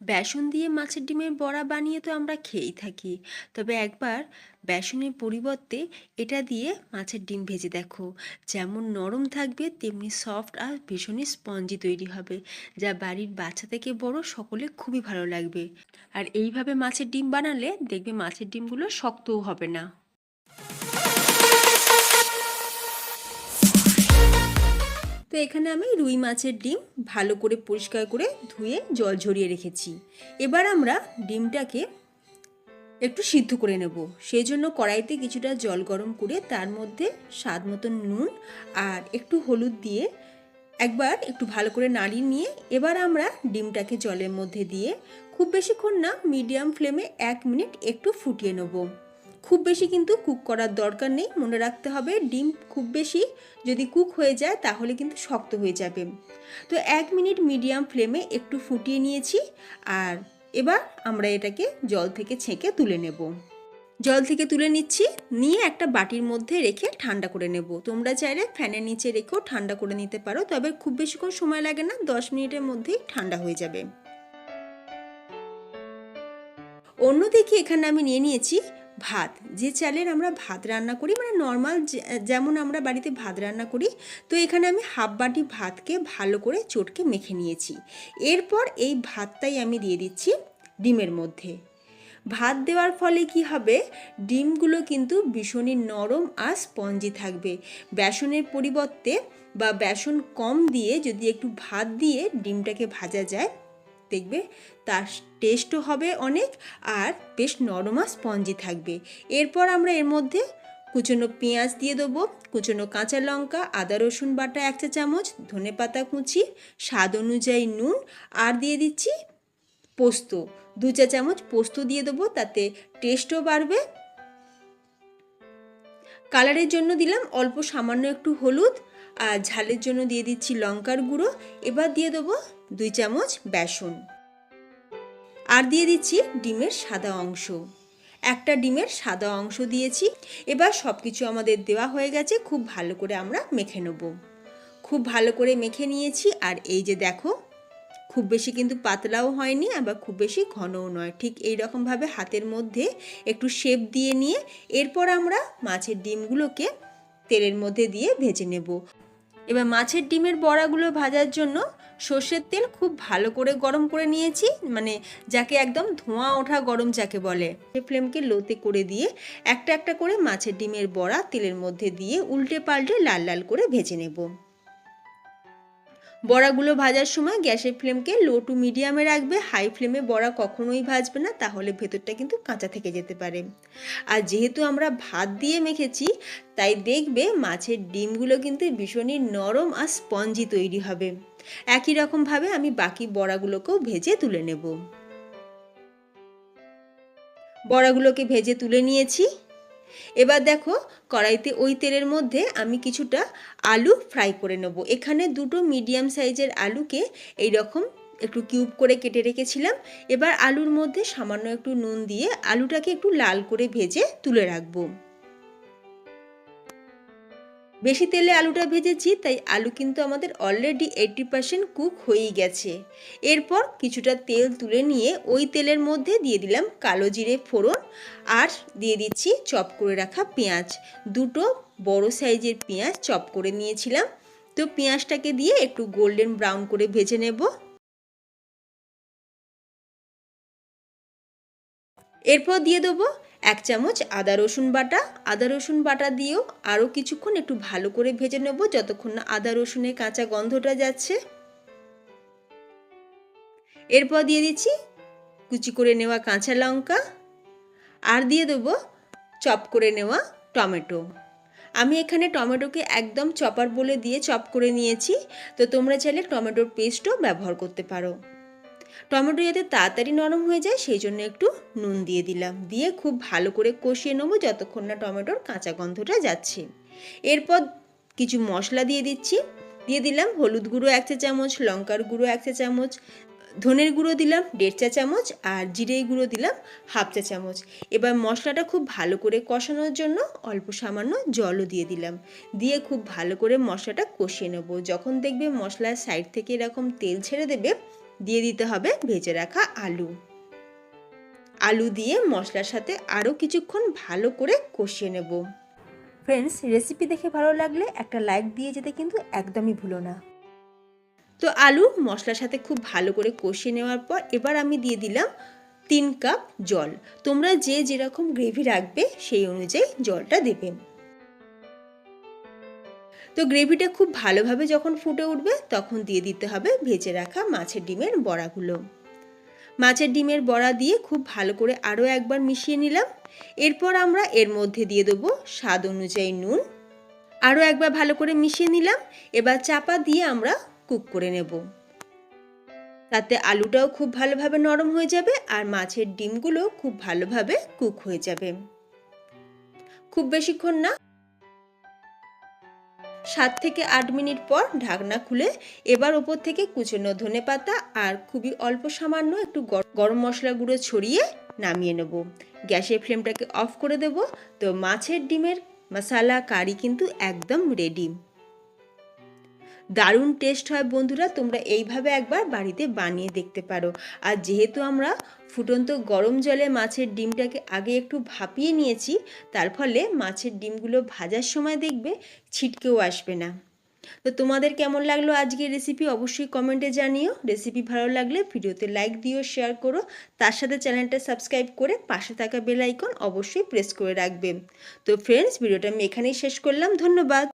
বেসন দিয়ে মাছের ডিমের বড়া বানিয়ে তো আমরা খেয়েই থাকি, তবে একবার বেসনের পরিবর্তে এটা দিয়ে মাছের ডিম ভেজে দেখো। যেমন নরম থাকবে তেমনি সফট আর ভীষণই স্পঞ্জি তৈরি হবে, যা বাড়ির বাচ্চা থেকে বড় সকলে খুবই ভালো লাগবে। আর এইভাবে মাছের ডিম বানালে দেখবে মাছের ডিমগুলো শক্তও হবে না। তো এখানে আমি রুই মাছের ডিম ভালো করে পরিষ্কার করে ধুয়ে জল ঝরিয়ে রেখেছি। এবার আমরা ডিমটাকে একটু সিদ্ধ করে নেব। সেই জন্য কড়াইতে কিছুটা জল গরম করে তার মধ্যে স্বাদ মতন নুন আর একটু হলুদ দিয়ে একবার একটু ভালো করে নাড়িয়ে নিয়ে এবার আমরা ডিমটাকে জলের মধ্যে দিয়ে খুব বেশিক্ষণ না, মিডিয়াম ফ্লেমে 1 মিনিট একটু ফুটিয়ে নেব। খুব বেশি কিন্তু কুক করার দরকার নেই, মনে রাখতে হবে ডিম খুব বেশি যদি কুক হয়ে যায় তাহলে কিন্তু শক্ত হয়ে যাবে। তো 1 মিনিট মিডিয়াম ফ্লেমে একটু ফুটিয়ে নিয়েছি। আর এবার আমরা এটাকে জল থেকে ছেঁকে তুলে নেব। জল থেকে তুলে নিচ্ছি, নিয়ে একটা বাটির মধ্যে রেখে ঠান্ডা করে নেব। তোমরা চাইলে ফ্যানের নিচে রেখেও ঠান্ডা করে নিতে পারো, তবে খুব বেশিক্ষণ সময় লাগে না, 10 মিনিটের মধ্যেই ঠান্ডা হয়ে যাবে। অন্যদিকে এখানে আমি নিয়ে নিয়েছি ভাত। যে চালের আমরা ভাত রান্না করি, মানে নর্মাল যেমন আমরা বাড়িতে ভাত রান্না করি, তো এখানে আমি হাফ বাটি ভাতকে ভালো করে চটকে মেখে নিয়েছি। এরপর এই ভাতটাই আমি দিয়ে দিচ্ছি ডিমের মধ্যে। ভাত দেওয়ার ফলে কি হবে, ডিমগুলো কিন্তু ভীষণই নরম আর স্পঞ্জি থাকবে। বেসনের পরিবর্তে বা বেসন কম দিয়ে যদি একটু ভাত দিয়ে ডিমটাকে ভাজা যায়, দেখবে তার টেস্টও হবে অনেক, আর বেশ নরম আর স্পঞ্জি থাকবে। এরপর আমরা এর মধ্যে কুচনো পেঁয়াজ দিয়ে দেবো, কুচনো কাঁচা লঙ্কা, আদা রসুন বাটা 1 চা চামচ, ধনেপাতা কুচি, স্বাদ অনুযায়ী নুন, আর দিয়ে দিচ্ছি পোস্ত 2 চা চামচ পোস্ত দিয়ে দেবো, তাতে টেস্টও বাড়বে। কালারের জন্য দিলাম অল্প সামান্য একটু হলুদ, আর ঝালের জন্য দিয়ে দিচ্ছি লঙ্কার গুঁড়ো। এবার দিয়ে দেবো 2 চামচ বেসন, আর দিয়ে দিচ্ছি ডিমের সাদা অংশ। একটা ডিমের সাদা অংশ দিয়েছি। এবার সব কিছু আমাদের দেওয়া হয়ে গেছে, খুব ভালো করে আমরা মেখে নেব। খুব ভালো করে মেখে নিয়েছি। আর এই যে দেখো, খুব বেশি কিন্তু পাতলাও হয়নি, আবার খুব বেশি ঘনও নয়, ঠিক এই রকমভাবে হাতের মধ্যে একটু শেপ দিয়ে নিয়ে এরপর আমরা মাছের ডিমগুলোকে তেলের মধ্যে দিয়ে ভেজে নেব। এবার মাছের ডিমের বড়াগুলো ভাজার জন্য সর্ষের তেল খুব ভালো করে গরম করে নিয়েছি, মানে যাকে একদম ধোঁয়া ওঠা গরম যাকে বলে। ফ্লেমকে লোতে করে দিয়ে একটা একটা করে মাছের ডিমের বড়া তেলের মধ্যে দিয়ে উল্টে পাল্টে লাল লাল করে ভেজে নেব। বড়াগুলো ভাজার সময় গ্যাসের ফ্লেমকে লো টু মিডিয়ামে রাখবে, হাই ফ্লেমে বড়া কখনোই ভাজবে না, তাহলে ভেতরটা কিন্তু কাঁচা থেকে যেতে পারে। আর যেহেতু আমরা ভাত দিয়ে মেখেছি, তাই দেখবে মাছের ডিমগুলো কিন্তু ভীষণই নরম আর স্পঞ্জি তৈরি হবে। একই রকমভাবে আমি বাকি বড়াগুলোকেও ভেজে তুলে নেব। বড়াগুলোকে ভেজে তুলে নিয়েছি। এবার দেখো, কড়াইতে ওই তেলের মধ্যে আমি কিছুটা আলু ফ্রাই করে নেব। এখানে 2টো মিডিয়াম সাইজের আলুকে এই রকম একটু কিউব করে কেটে রেখেছিলাম। এবার আলুর মধ্যে সামান্য একটু নুন দিয়ে আলুটাকে একটু লাল করে ভেজে তুলে রাখবো। বেশি তেলে আলুটা ভেজেছি, তাই আলু কিন্তু আমাদের অলরেডি 80% কুক হয়েই গেছে। এরপর কিছুটা তেল তুলে নিয়ে ওই তেলের মধ্যে দিয়ে দিলাম কালো জিরে ফোড়ন, আর দিয়ে দিচ্ছি চপ করে রাখা পেঁয়াজ। 2টো বড় সাইজের পেঁয়াজ চপ করে নিয়েছিলাম। তো পেঁয়াজটাকে দিয়ে একটু গোল্ডেন ব্রাউন করে ভেজে নেব। এরপর দিয়ে দেবো 1 চামচ আদা রসুন বাটা। আদা রসুন বাটা দিয়েও আরও কিছুক্ষণ একটু ভালো করে ভেজে নেব, যতক্ষণ না আদা রসুনের কাঁচা গন্ধটা যাচ্ছে। এরপর দিয়ে দিচ্ছি কুচি করে নেওয়া কাঁচা লঙ্কা, আর দিয়ে দেবো চপ করে নেওয়া টমেটো। আমি এখানে টমেটোকে একদম চপার বলে দিয়ে চপ করে নিয়েছি, তো তোমরা চাইলে টমেটোর পেস্টও ব্যবহার করতে পারো। টমেটো যাতে তাড়াতাড়ি নরম হয়ে যায় সেই জন্য একটু নুন দিয়ে দিলাম, দিয়ে খুব ভালো করে কষিয়ে নেবো যতক্ষণ না টমেটোর কাঁচা গন্ধটা যাচ্ছে। এরপর কিছু মশলা দিয়ে দিচ্ছি। দিয়ে দিলাম হলুদ গুঁড়ো 1 চা চামচ, লঙ্কার গুঁড়ো 1 চা চামচ, ধনের গুঁড়ো দিলাম 1.5 চা চামচ, আর জিরে গুঁড়ো দিলাম 1/2 চা চামচ। এবার মশলাটা খুব ভালো করে কষানোর জন্য অল্প সামান্য জলও দিয়ে দিলাম, দিয়ে খুব ভালো করে মশলাটা কষিয়ে নেব। যখন দেখবে মশলার সাইড থেকে এরকম তেল ছেড়ে দেবে, দিয়ে দিতে হবে ভেজে রাখা আলু। আলু দিয়ে মশলার সাথে আরও কিছুক্ষণ ভালো করে কষিয়ে নেব। ফ্রেন্ডস, রেসিপি দেখে ভালো লাগলে একটা লাইক দিয়ে যেতে কিন্তু একদমই ভুলো না। তো আলু মশলার সাথে খুব ভালো করে কষিয়ে নেওয়ার পর এবার আমি দিয়ে দিলাম 3 কাপ জল। তোমরা যে যেরকম গ্রেভি রাখবে সেই অনুযায়ী জলটা দেবে। তো গ্রেভিটা খুব ভালোভাবে যখন ফুটে উঠবে তখন দিয়ে দিতে হবে ভেজে রাখা মাছের ডিমের বড়াগুলো। মাছের ডিমের বড়া দিয়ে খুব ভালো করে আরও একবার মিশিয়ে নিলাম। এরপর আমরা এর মধ্যে দিয়ে দেবো স্বাদ অনুযায়ী নুন। আরও একবার ভালো করে মিশিয়ে নিলাম। এবার চাপা দিয়ে আমরা কুক করে নেব। তাতে আলুটাও খুব ভালোভাবে নরম হয়ে যাবে আর মাছের ডিমগুলো খুব ভালোভাবে কুক হয়ে যাবে। খুব বেশিক্ষণ না, 7 থেকে 8 মিনিট পর ঢাকনা খুলে এবার ওপর থেকে কুচনো ধনেপাতা আর খুবই অল্প সামান্য একটু গরম মশলা গুঁড়ো ছড়িয়ে নামিয়ে নেব। গ্যাসের ফ্লেমটাকে অফ করে দেব। তো মাছের ডিমের মশলা কারি কিন্তু একদম রেডি। দারুণ টেস্ট হয় বন্ধুরা, তোমরা এইভাবে একবার বাড়িতে বানিয়ে দেখতে পারো। আর যেহেতু আমরা ফুটন্ত গরম জলে মাছের ডিমটাকে আগে একটু ভাপিয়ে নিয়েছি, তার ফলে মাছের ডিমগুলো ভাজার সময় দেখবে ছিটকেও আসবে না। তো তোমাদের কেমন লাগলো আজকের রেসিপি অবশ্যই কমেন্টে জানিও। রেসিপি ভালো লাগলে ভিডিওতে লাইক দিও, শেয়ার করো, তার সাথে চ্যানেলটা সাবস্ক্রাইব করে পাশে থাকা বেল আইকন অবশ্যই প্রেস করে রাখবে। তো ফ্রেন্ডস, ভিডিওটা আমি এখানেই শেষ করলাম। ধন্যবাদ।